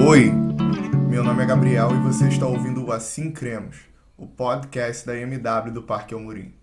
Oi, meu nome é Gabriel e você está ouvindo o Assim Cremos, o podcast da MW do Parque Almorim.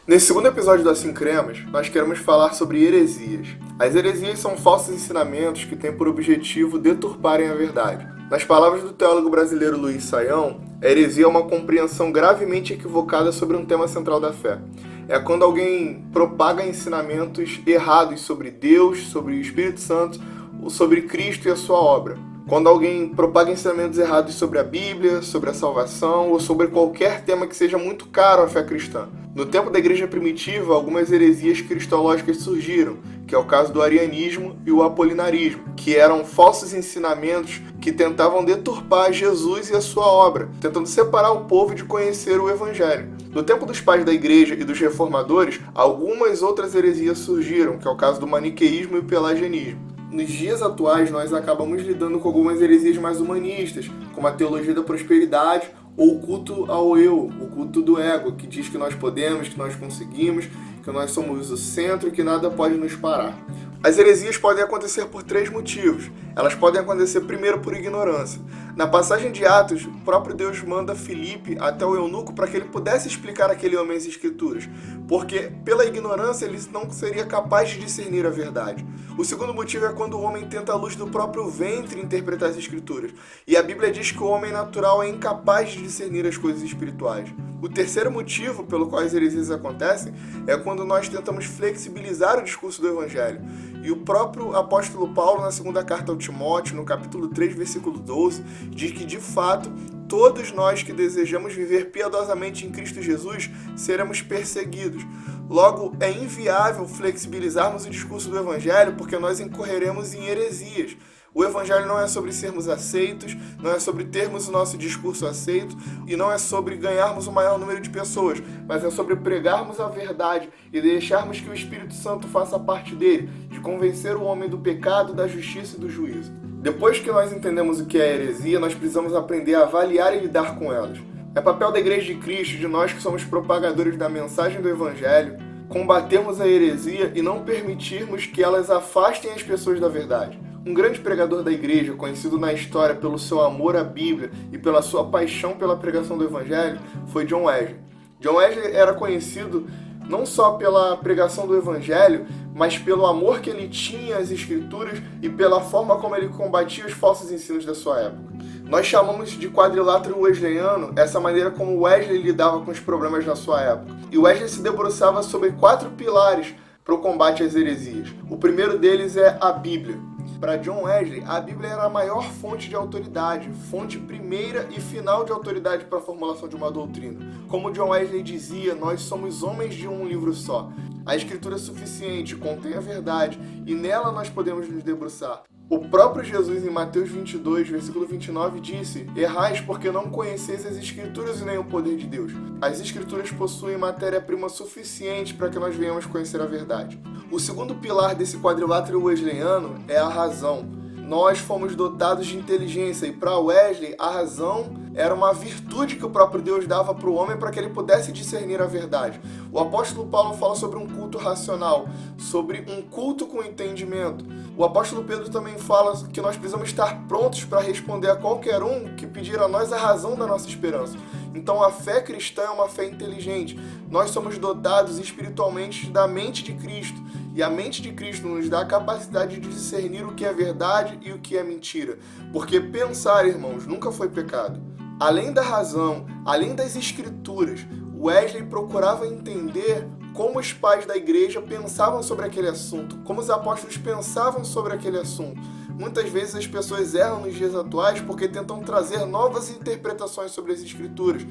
Nesse segundo episódio do Assim Cremos, nós queremos falar sobre heresias. As heresias são falsos ensinamentos que têm por objetivo deturparem a verdade. Nas palavras do teólogo brasileiro Luiz Saião, a heresia é uma compreensão gravemente equivocada sobre um tema central da fé. É quando alguém propaga ensinamentos errados sobre Deus, sobre o Espírito Santo, ou sobre Cristo e a sua obra. Quando alguém propaga ensinamentos errados sobre a Bíblia, sobre a salvação ou sobre qualquer tema que seja muito caro à fé cristã. No tempo da igreja primitiva, algumas heresias cristológicas surgiram, que é o caso do arianismo e o apolinarismo, que eram falsos ensinamentos que tentavam deturpar Jesus e a sua obra, tentando separar o povo de conhecer o Evangelho. No tempo dos pais da igreja e dos reformadores, algumas outras heresias surgiram, que é o caso do maniqueísmo e o pelagianismo. Nos dias atuais, nós acabamos lidando com algumas heresias mais humanistas, como a teologia da prosperidade ou o culto ao eu, o culto do ego, que diz que nós podemos, que nós conseguimos, que nós somos o centro e que nada pode nos parar. As heresias podem acontecer por três motivos. Elas podem acontecer primeiro por ignorância. Na passagem de Atos, o próprio Deus manda Filipe até o eunuco para que ele pudesse explicar àquele homem as escrituras, porque pela ignorância ele não seria capaz de discernir a verdade. O segundo motivo é quando o homem tenta à luz do próprio ventre interpretar as escrituras, e a Bíblia diz que o homem natural é incapaz de discernir as coisas espirituais. O terceiro motivo pelo qual as heresias acontecem é quando nós tentamos flexibilizar o discurso do Evangelho. E o próprio apóstolo Paulo, na segunda carta ao Timóteo, no capítulo 3, versículo 12, diz que, de fato, todos nós que desejamos viver piedosamente em Cristo Jesus seremos perseguidos. Logo, é inviável flexibilizarmos o discurso do Evangelho porque nós incorreremos em heresias. O Evangelho não é sobre sermos aceitos, não é sobre termos o nosso discurso aceito e não é sobre ganharmos o maior número de pessoas, mas é sobre pregarmos a verdade e deixarmos que o Espírito Santo faça parte dele, de convencer o homem do pecado, da justiça e do juízo. Depois que nós entendemos o que é heresia, nós precisamos aprender a avaliar e lidar com elas. É papel da Igreja de Cristo, de nós que somos propagadores da mensagem do Evangelho, combatermos a heresia e não permitirmos que elas afastem as pessoas da verdade. Um grande pregador da igreja, conhecido na história pelo seu amor à Bíblia e pela sua paixão pela pregação do Evangelho, foi John Wesley. John Wesley era conhecido não só pela pregação do Evangelho, mas pelo amor que ele tinha às Escrituras e pela forma como ele combatia os falsos ensinos da sua época. Nós chamamos de quadrilátero wesleyano essa maneira como Wesley lidava com os problemas da sua época. E Wesley se debruçava sobre 4 pilares para o combate às heresias. O primeiro deles é a Bíblia. Para John Wesley, a Bíblia era a maior fonte de autoridade, fonte primeira e final de autoridade para a formulação de uma doutrina. Como John Wesley dizia, nós somos homens de um livro só. A Escritura é suficiente, contém a verdade, e nela nós podemos nos debruçar. O próprio Jesus, em Mateus 22, versículo 29, disse: "Errais porque não conheceis as Escrituras e nem o poder de Deus." As Escrituras possuem matéria-prima suficiente para que nós venhamos conhecer a verdade. O segundo pilar desse quadrilátero wesleyano é a razão. Nós fomos dotados de inteligência e para Wesley a razão era uma virtude que o próprio Deus dava para o homem para que ele pudesse discernir a verdade. O apóstolo Paulo fala sobre um culto racional, sobre um culto com entendimento. O apóstolo Pedro também fala que nós precisamos estar prontos para responder a qualquer um que pedir a nós a razão da nossa esperança. Então a fé cristã é uma fé inteligente. Nós somos dotados espiritualmente da mente de Cristo. E a mente de Cristo nos dá a capacidade de discernir o que é verdade e o que é mentira. Porque pensar, irmãos, nunca foi pecado. Além da razão, além das escrituras, Wesley procurava entender como os pais da igreja pensavam sobre aquele assunto, como os apóstolos pensavam sobre aquele assunto. Muitas vezes as pessoas erram nos dias atuais porque tentam trazer novas interpretações sobre as escrituras,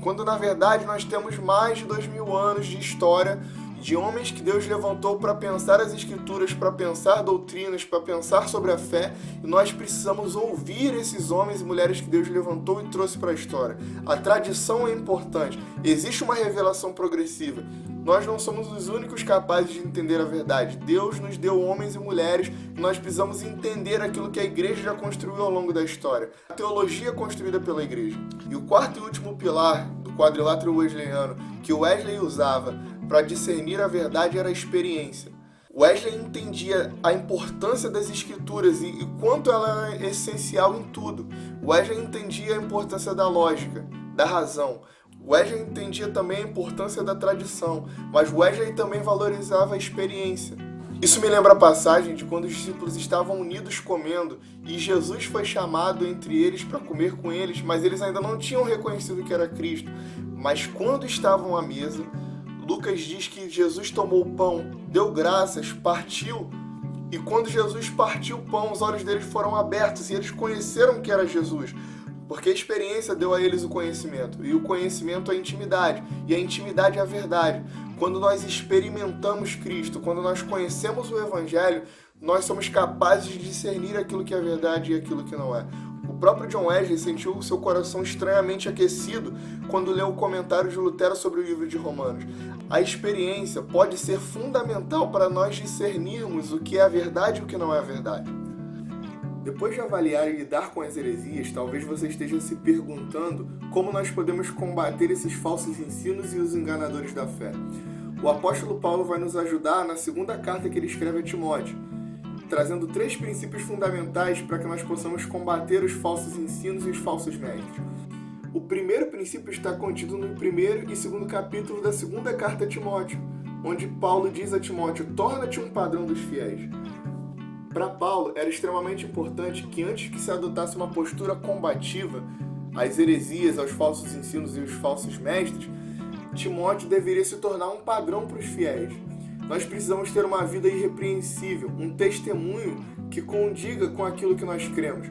quando na verdade nós temos mais de 2000 anos de história de homens que Deus levantou para pensar as Escrituras, para pensar doutrinas, para pensar sobre a fé, e nós precisamos ouvir esses homens e mulheres que Deus levantou e trouxe para a história. A tradição é importante, existe uma revelação progressiva, Nós não somos os únicos capazes de entender a verdade. Deus nos deu homens e mulheres e nós precisamos entender aquilo que a igreja já construiu ao longo da história. A teologia construída pela igreja. E o quarto e último pilar do quadrilátero wesleyano que Wesley usava para discernir a verdade era a experiência. Wesley entendia a importância das escrituras e quanto ela é essencial em tudo. Wesley entendia a importância da lógica, da razão. Wesley entendia também a importância da tradição, mas Wesley também valorizava a experiência. Isso me lembra a passagem de quando os discípulos estavam unidos comendo e Jesus foi chamado entre eles para comer com eles, mas eles ainda não tinham reconhecido que era Cristo. Mas quando estavam à mesa, Lucas diz que Jesus tomou o pão, deu graças, partiu, e quando Jesus partiu o pão, os olhos deles foram abertos e eles conheceram que era Jesus, porque a experiência deu a eles o conhecimento, e o conhecimento é a intimidade, e a intimidade é a verdade. Quando nós experimentamos Cristo, quando nós conhecemos o Evangelho, nós somos capazes de discernir aquilo que é verdade e aquilo que não é. O próprio John Wesley sentiu o seu coração estranhamente aquecido quando leu o comentário de Lutero sobre o livro de Romanos. A experiência pode ser fundamental para nós discernirmos o que é a verdade e o que não é a verdade. Depois de avaliar e lidar com as heresias, talvez você esteja se perguntando como nós podemos combater esses falsos ensinos e os enganadores da fé. O apóstolo Paulo vai nos ajudar na segunda carta que ele escreve a Timóteo, trazendo 3 princípios fundamentais para que nós possamos combater os falsos ensinos e os falsos mestres. O primeiro princípio está contido no primeiro e segundo capítulo da segunda carta a Timóteo, onde Paulo diz a Timóteo: torna-te um padrão dos fiéis. Para Paulo, era extremamente importante que antes que se adotasse uma postura combativa às heresias, aos falsos ensinos e aos falsos mestres, Timóteo deveria se tornar um padrão para os fiéis. Nós precisamos ter uma vida irrepreensível, um testemunho que condiga com aquilo que nós cremos.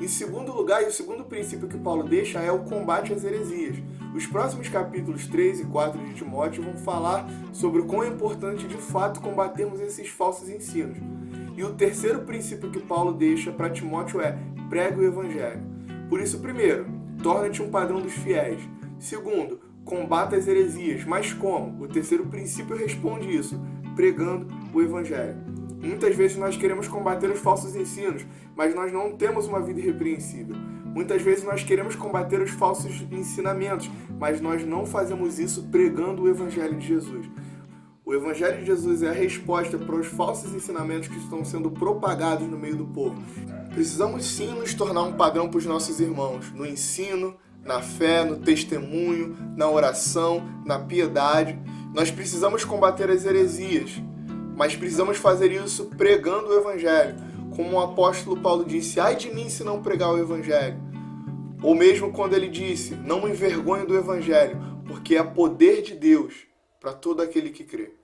Em segundo lugar, e o segundo princípio que Paulo deixa é o combate às heresias. Os próximos capítulos 3 e 4 de Timóteo vão falar sobre o quão é importante de fato combatermos esses falsos ensinos. E o terceiro princípio que Paulo deixa para Timóteo é: pregue o Evangelho. Por isso, primeiro, torna-te um padrão dos fiéis. Segundo, combata as heresias. Mas como? O terceiro princípio responde isso: pregando o Evangelho. Muitas vezes nós queremos combater os falsos ensinos, mas nós não temos uma vida irrepreensível. Muitas vezes nós queremos combater os falsos ensinamentos, mas nós não fazemos isso pregando o Evangelho de Jesus. O Evangelho de Jesus é a resposta para os falsos ensinamentos que estão sendo propagados no meio do povo. Precisamos sim nos tornar um padrão para os nossos irmãos, no ensino, na fé, no testemunho, na oração, na piedade. Nós precisamos combater as heresias, mas precisamos fazer isso pregando o Evangelho. Como o apóstolo Paulo disse: ai de mim se não pregar o Evangelho. Ou mesmo quando ele disse: não me envergonho do Evangelho, porque é poder de Deus para todo aquele que crê.